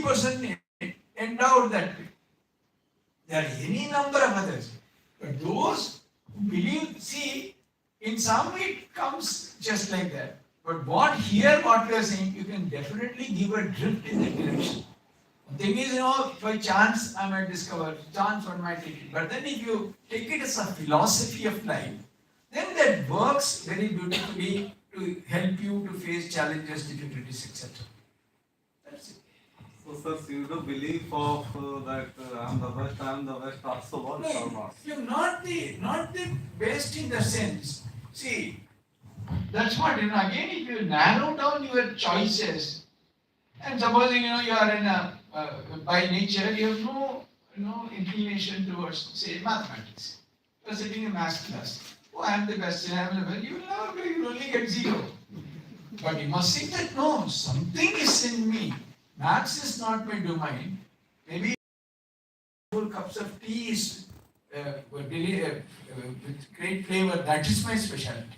person endowed that way. There are any number of others. But those who believe, see, in some it comes just like that. But what we are saying, you can definitely give a drift in the direction. The thing is, by chance I might discover, chance one might take it. But then if you take it as a philosophy of life, then that works very beautifully to help you to face challenges, difficulties, etc. That's it. So, sir, you do believe of that I am the best also works or not? You're not the best in the sense. See, that's what again. If you narrow down your choices, and supposing you are in a by nature you have no inclination towards say mathematics. You are sitting in math class. Oh, I am the best. I am the best. You will never be. You will only get zero. But you must think that no, something is in me. Maths is not my domain. Maybe full cups of tea is with great flavor. That is my specialty.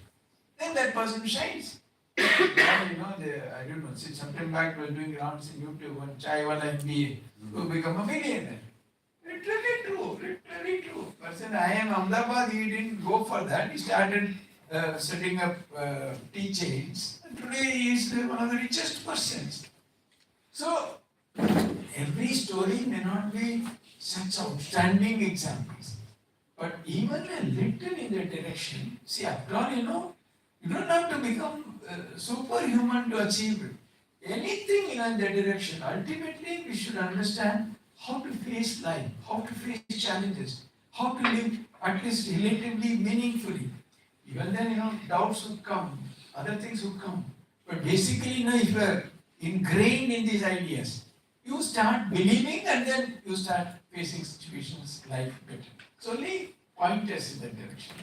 Then that person shines. I don't know, since some time back we were doing rounds in YouTube on Chai Wala MBA, who become a millionaire. Literally true. Person, I am Ahmedabad, he didn't go for that. He started setting up tea chains. And today he is one of the richest persons. So, every story may not be such outstanding examples. But even a little in that direction, see, after all, you don't have to become superhuman to achieve it. Anything in that direction, ultimately we should understand how to face life, how to face challenges, how to live at least relatively meaningfully. Even then, doubts would come, other things would come. But basically, if you are ingrained in these ideas, you start believing and then you start facing situations life better. So only point us in that direction.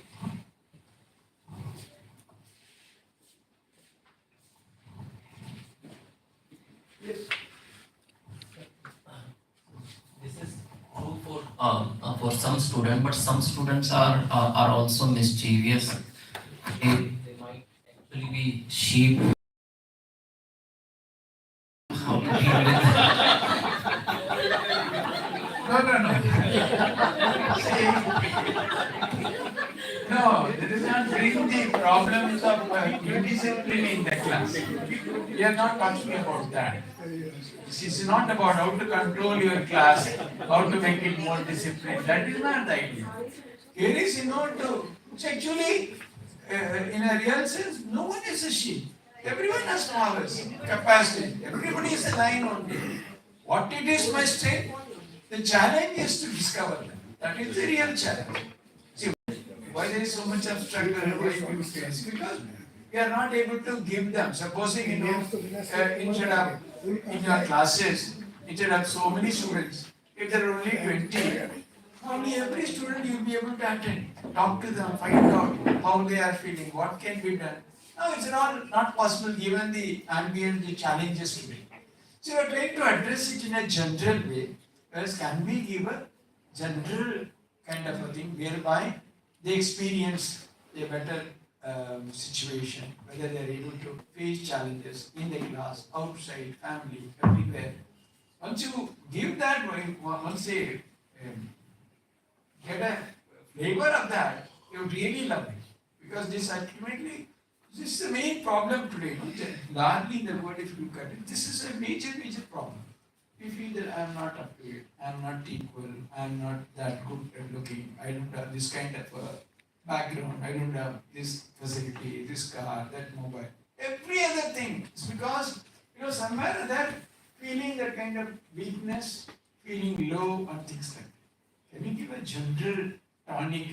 This is true for some students, but some students are also mischievous. They might actually be sheep. How to deal with No. See, no, that does not bring the problems of indiscipline in the class. We are not talking about that. This is not about how to control your class, how to make it more disciplined. That is not the idea. Here is, to actually, in a real sense, no one is a sheep. Everyone has powers, capacity. Everybody is a lion only. What it is my strength? The challenge is to discover them. That is the real challenge. See, why there is so much of struggle, why you face? Because we are not able to give them. Supposing, instead of in your classes, instead of so many students, if there are only 20, only every student you will be able to attend, talk to them, find out how they are feeling, what can be done. No, it's not possible given the ambient, the challenges today. So you are trying to address it in a general way, whereas can we give a general kind of a thing whereby they experience a better situation, whether they are able to face challenges in the class, outside, family, everywhere. Once you give that, once they get a flavor of that, you really love it. Because this ultimately, this is the main problem today. Largely in the world, if you look at it, this is a major problem. We feel that I am not up to it, I am not equal, I am not that good at looking, I don't have this kind of background, I don't have this facility, this car, that mobile. Every other thing. It's because, somewhere that feeling that kind of weakness, feeling low, and things like that. Can you give a general tonic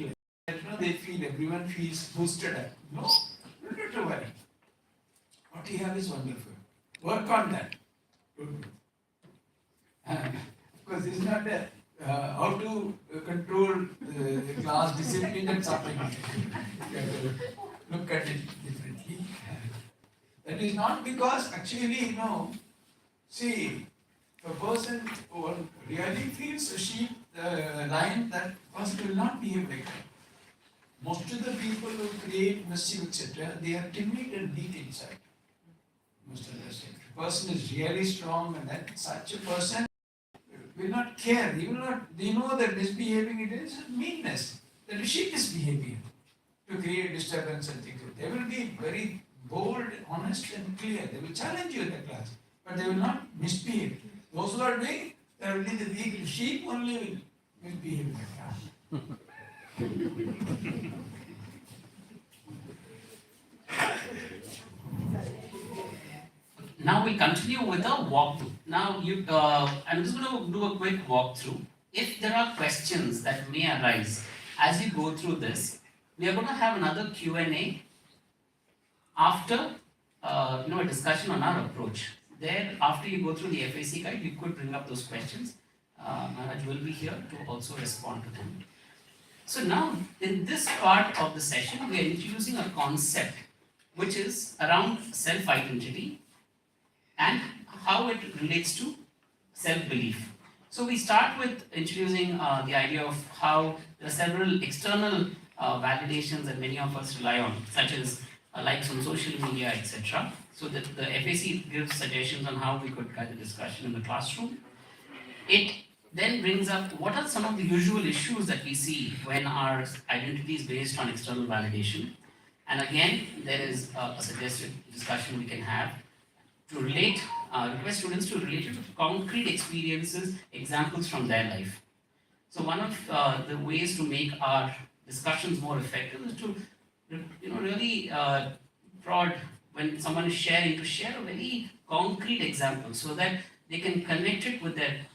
like that? They feel, everyone feels boosted up. No, don't have to worry. What you have is wonderful. Work on that. Of course, it's not how to control the class discipline and something. You have to look at it differently. That is not because actually, see, a person who really feels a sheep, lion, that person will not behave like that. Most of the people who create mischief, etc., they are timid and weak inside. Most of the time. person is really strong and that such a person will not care. He will not, they know that misbehaving it is meanness, that is sheepish behavior to create disturbance and things. They will be very bold, honest and clear. They will challenge you in the class, but they will not misbehave. Those who are doing, they are only the weak sheep only will misbehave in the class. Now we continue with a walkthrough. Now I'm just going to do a quick walkthrough. If there are questions that may arise as you go through this, we are going to have another Q&A after a discussion on our approach. There, after you go through the FAC guide, you could bring up those questions. Maharaj will be here to also respond to them. So now, in this part of the session, we are introducing a concept which is around self-identity and how it relates to self-belief. So we start with introducing the idea of how there are several external validations that many of us rely on, such as likes on social media, etc. So that the FAC gives suggestions on how we could guide the discussion in the classroom. It then brings up what are some of the usual issues that we see when our identity is based on external validation. And again, there is a suggested discussion we can have to relate, request students to relate it to concrete experiences, examples from their life. So one of the ways to make our discussions more effective is to, really prod when someone is sharing, to share a very concrete example so that they can connect it with their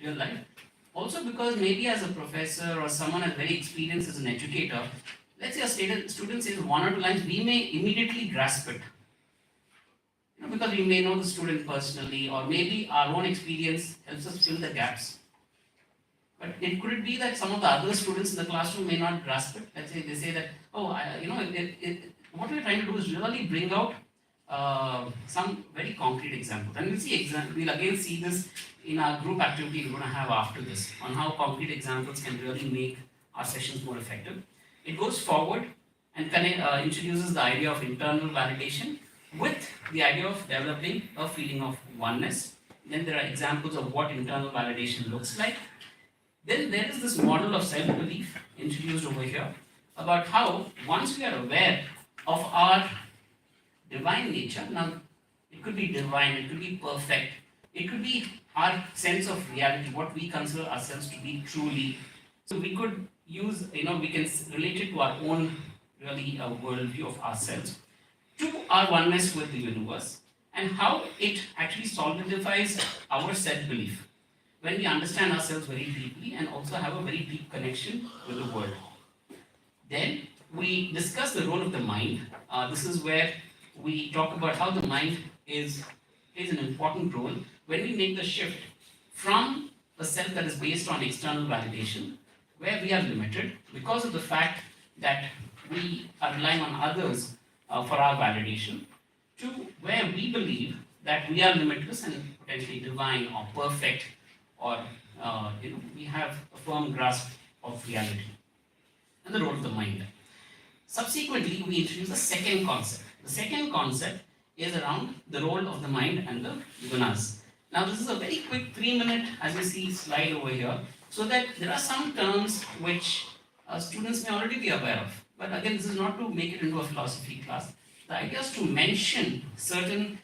real life. Also because maybe as a professor or someone as very experienced as an educator, let's say a student says one or two lines, we may immediately grasp it. Because we may know the student personally, or maybe our own experience helps us fill the gaps. But could it be that some of the other students in the classroom may not grasp it? Let's say they say that, oh, what we're trying to do is really bring out some very concrete examples. And we'll again see this in our group activity we're going to have after this, on how concrete examples can really make our sessions more effective. It goes forward and introduces the idea of internal validation with the idea of developing a feeling of oneness. Then there are examples of what internal validation looks like. Then there is this model of self-belief introduced over here about how once we are aware of our divine nature, now it could be divine, it could be perfect, it could be our sense of reality, what we consider ourselves to be truly. So we could use, we can relate it to our own really worldview of ourselves, to our oneness with the universe, and how it actually solidifies our self-belief when we understand ourselves very deeply and also have a very deep connection with the world. Then we discuss the role of the mind. This is where we talk about how the mind plays an important role when we make the shift from a self that is based on external validation, where we are limited because of the fact that we are relying on others for our validation, to where we believe that we are limitless and potentially divine or perfect, or we have a firm grasp of reality, and the role of the mind. Subsequently, we introduce the second concept. The second concept is around the role of the mind and the gunas. Now, this is a very quick 3-minute, as you see, slide over here, so that there are some terms which students may already be aware of. But again, this is not to make it into a philosophy class. The idea is to mention certain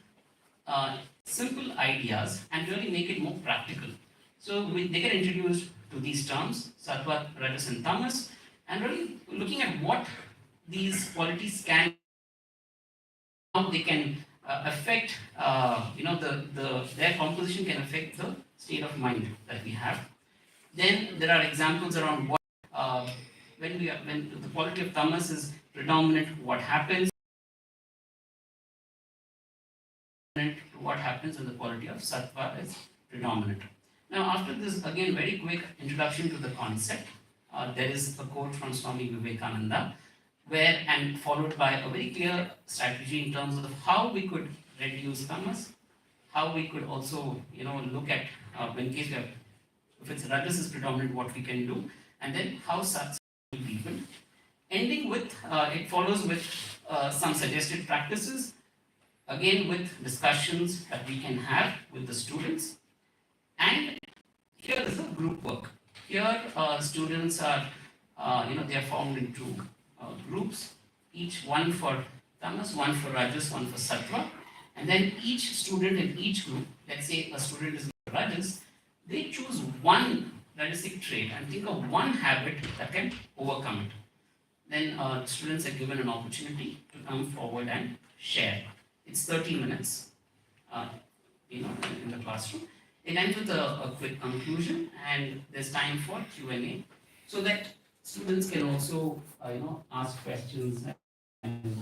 simple ideas and really make it more practical. So they get introduced to these terms, sattva, rajas and tamas, and really looking at what these qualities can, how they can affect, their composition can affect the state of mind that we have. Then there are examples around what, when the quality of tamas is predominant, what happens when the quality of sattva is predominant. Now, after this, again, very quick introduction to the concept. There is a quote from Swami Vivekananda, and followed by a very clear strategy in terms of how we could reduce tamas, how we could also, look at when case we have, if it's rajas is predominant, what we can do, and then how sattva will be ending with, it follows with some suggested practices again with discussions that we can have with the students. And here is a group work. Here students are, they are formed into groups, each one for tamas, one for rajas, one for sattva. And then each student in each group, let's say a student is rajas, they choose one rajasic trait and think of one habit that can overcome it. Then students are given an opportunity to come forward and share. It's 30 minutes, in the classroom. It ends with a quick conclusion, and there's time for Q&A, so that students can also, ask questions and